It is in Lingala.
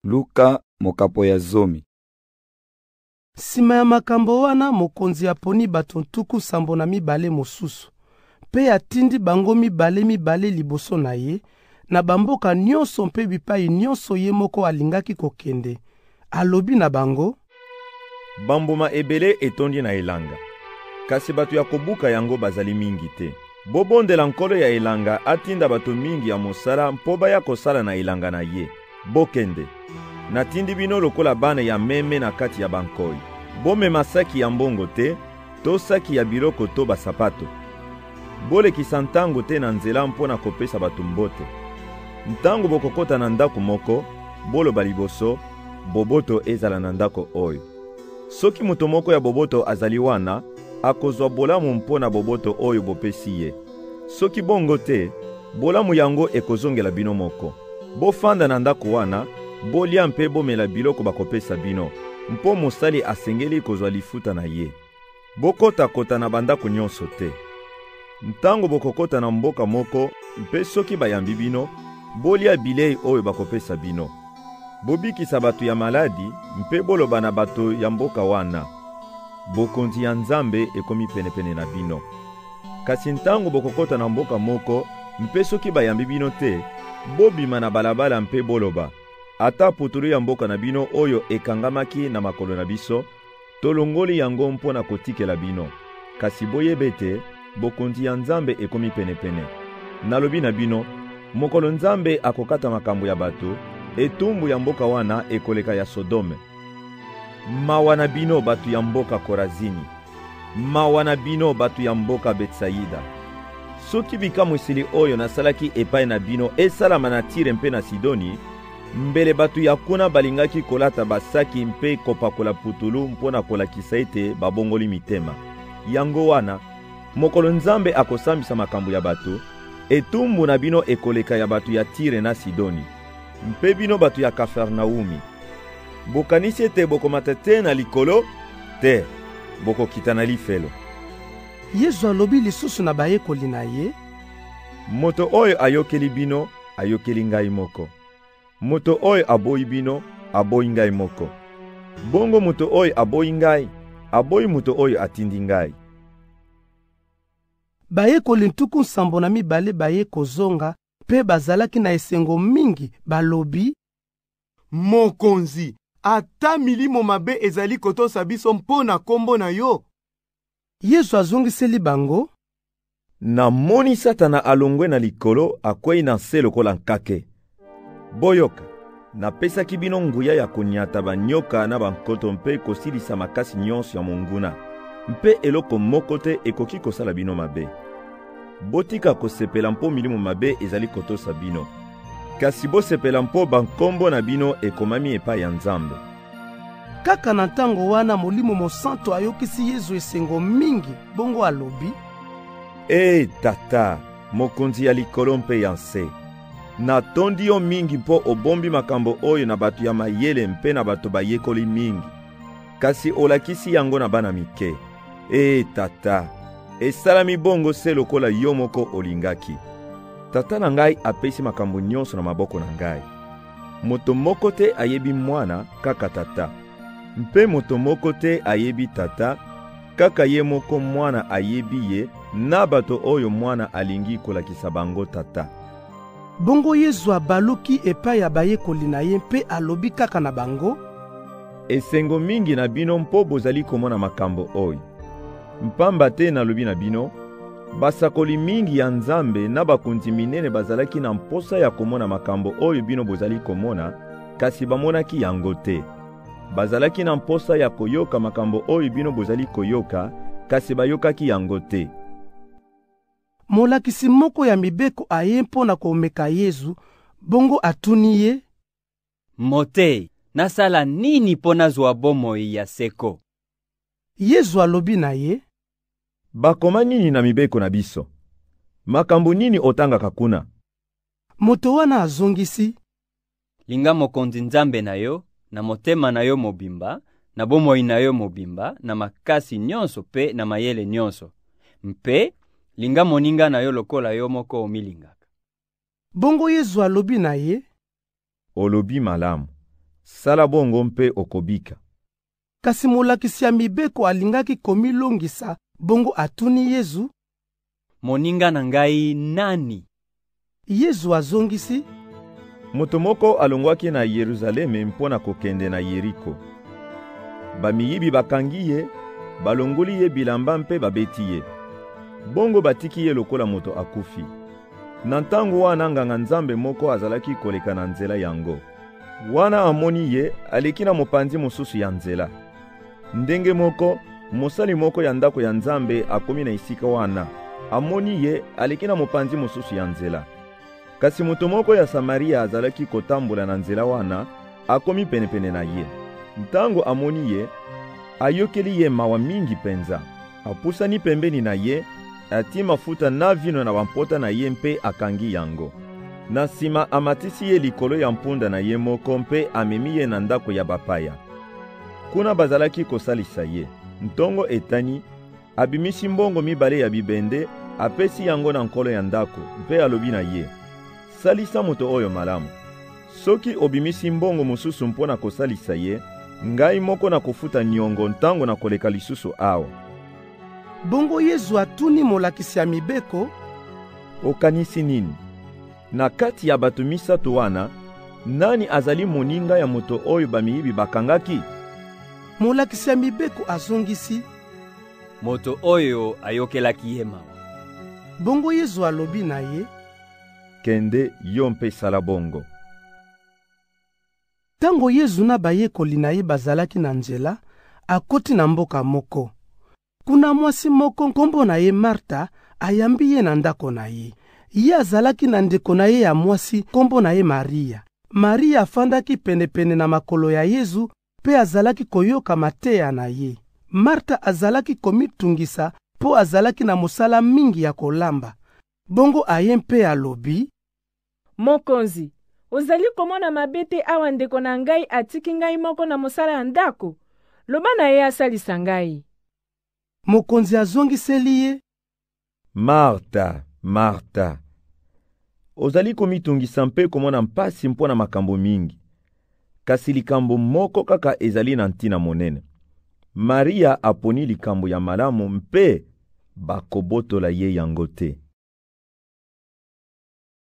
Luka mokapo ya zomi. Sima ya makambo wana mokonzi aponi bato ntuku sambo na mibale mosusu. Pe atindi bango mibale liboso na ye, na bamboka nyonso mpe bipai nyonso ye moko alingaki kokende. Alobi na bango: Bambuma ebele etondi na elanga. Kasi bato ya kobuka yango bazali mingi te. Bobondela nkolo ya elanga atinda bato mingi ya mosala mpo baya kosala na elanga na ye. Bokende. Natindi bino lokola bana ya meme na kati ya bankoi. Bomema saki ya mbongo te, to saki ya biloko to basapato. Bolekisa ntango te na nzela mpo na kopesa bato mbote. Ntango bokokota na ndako moko, boloba liboso, boboto ezala na ndako oyo. Soki moto moko ya boboto azali wana, akozwa bolamu mpo na boboto oyo bopesi ye. Soki bongo te, bolamu yango ekozongela bino moko. Bofanda na ndako wana, bolia mpe bomela biloko bakopesa bino, mpo mosali asengeli kozwa lifuta na ye. Bokota na bandako nyonso te. Ntango bokokota na mboka moko, mpe soki bayambi bino, bolia bilei oyo bakopesa bino. Bobikisa bato ya maladi, mpe boloba na bato ya mboka wana: bokonzi ya Nzambe ekomi penepene na bino. Kasi ntango bokokota na mboka moko, mpe soki bayambi bino te, bobima na balabala mpe boloba: ata putulu ya mboka na bino oyo ekangamaki na makolo na biso, tolongoli yango mpo na kotikela bino. Kasi boyebe te, bokonzi ya Nzambe ekomi penepene. Nalobi na bino, mokolo Nzambe akokata makambo ya bato, etumbu ya mboka wana ekoleka ya Sodome. Mawa na bino bato ya mboka Korazini. Mawa na bino bato ya mboka Betsaida. Soki bikamwisili oyo nasalaki epai na bino esalama na Tire mpe na Sidoni, mbele bato ya kuna balingaki kolata basaki mpe kopakola putulu mpo na kolakisa ete babongoli mitema. Yango wana, mokolo Nzambe akosambisa makambo ya bato, etumbu na bino ekoleka ya bato ya Tire na Sidoni. Mpe bino bato ya Kafarnaumi, bokanisi ete bokomata te na likolo te, bokokita na lifelo. Yesu alobi lisusu na bayekoli na ye: Moto oyo ayokeli bino, ayokeli ngai moko. Moto oyo aboyi bino, aboyi ngai moko. Bongo moto oyo aboyi ngai, aboyi moto oyo atindi ngai. Bayekoli ntuku nsambo na mibale baye kozonga, pe bazalaki na esengo mingi, balobi: Mokonzi, ata milimo mabe ezali kotosa biso mpo na kombo na yo. Yesu azongiseli bango: Namoni Satana alongwe na likolo akwei na se lokola nkake. Boyoka, napesaki bino nguya ya konyata banyoka na bankoto mpe kosilisa makasi nyonso ya monguna, mpe eloko moko te ekoki kosala bino mabe. Botika kosepela mpo milimo mabe ezali kotosa bino, kasi bosepela mpo bankombo na bino ekomami epai ya Nzambe. Kaka na ntango wana Molimo Mosantu ayokisi Yesu esengo mingi, bongo alobi: Tata, mokonzi ya likolo mpe ya nse, natondi yo mingi mpo obombi makambo oyo na bato ya mayele mpe na bato bayekoli mingi, kasi olakisi yango na bana mike. Tata, esalami bongo se lokola yo moko olingaki. Tata na ngai apesi makambo nyonso na maboko na ngai. Moto moko te ayebi mwana kaka tata, mpe moto moko te ayebi tata kaka ye moko mwana ayebi ye, na bato oyo mwana alingi kolakisa bango tata. Bongo Yesu abaluki epai ya bayekoli na ye mpe alobi kaka na bango: Esengo mingi na bino mpo bozali komona makambo oyo. Mpamba te nalobi na bino, basakoli mingi ya Nzambe na bakonzi minene bazalaki na mposa ya komona makambo oyo bino bozali komona, kasi bamonaki yango te. Bazalaki na mposa ya koyoka makambo oyo bino bozali koyoka, kasi bayokaki yango te. Molakisi moko ya mibeko aye mpo na komeka Yesu, bongo atuni ye: Motei, nasala nini mpo nazwa bomoi ya seko? Yesu alobi na ye: Bakoma nini na mibeko na biso? Makambo nini otangaka kuna? Moto wana azongisi: Linga mokonzi Nzambe na yo, na motema na yo mobimba, na bomoi na yo mobimba, na makasi nyonso pe na mayele nyonso. Mpe linga moninga na yo lokola yo moko omilingaka. Bongo Yesu alobi na ye: Olobi malamu. Sala bongo mpe okobika. Kasi molakisi ya mibeko alingaki komilongisa, bongo atuni Yesu, moninga na ngai nani? Yesu azongisi, Moto moko alongwaki na Yerusaleme mpona kokende na Yeriko. Bamiyibi bakangi ye, balongoli ye bilamba mpe babeti ye. Bongo batiki ye lokola moto akufi. Na ntango wana nganga nzambe moko azalaki koleka na nzela yango. Wana amoni ye, aleki na mopanzi mosusu ya nzela. Ndenge moko, mosali moko ya ndako ya nzambe akomi na isika wana. Amoni ye, aleki na mopanzi mosusu ya nzela. Kasi moto moko ya Samaria azalaki kotambola na nzela wana, akomi penepene na ye. Ntango amoni ye, ayokeli ye mawa mingi penza. Apusani pembeni na ye, ati mafuta na vino na bampota na ye mpe akangi yango. Na sima amatisi ye likolo ya mpunda na ye moko mpe amemi ye na ndako ya bapaya. Kuna bazalaki kosalisa ye. Ntongo etani, abimisi mbongo mibale ya bibende, apesi yango na nkolo ya ndako, mpe alobi na ye, salisa moto oyo malamu. Soki obimisi mbongo mosusu mpona kosalisa ye, ngai moko na kofuta niongo ntango na koleka lisusu awa. Bongo Yesu atuni molakisi ya mibeko, Okanisi nini? Na kati ya bato misato wana, nani azali moninga ya moto oyo bamiyibi bakangaki? molakisi ya mibeko azongisi, Moto oyo ayokelaki ye mawa. bongo Yesu alobi na ye, Kende yo mpe sala bongo. tango Yesu na bayekoli na ye bazalaki na nzela, akoti na mboka moko. Kuna mwasi moko nkombo na ye Marta ayambi ye na ndako na ye. Ye azalaki na ndeko na ye ya mwasi nkombo na ye Maria. Maria afandaki penepene na makolo ya Yesu pe azalaki koyoka mateya na ye. Marta azalaki komitungisa po azalaki na mosala mingi ya kolamba. Bongo aye mpe alobi, Mokonzi, ozali komona mabete awa ndeko na ngai atiki ngai moko na mosala ya ndako? Loba na ye asalisa ngai. mokonzi azongiseli ye, Marta, Marta, ozali komitungisa mpe komona mpasi mpona makambo mingi. Kasi likambo moko kaka ezali na ntina monene. Maria aponi likambo ya malamu mpe bakobotola ye yango te.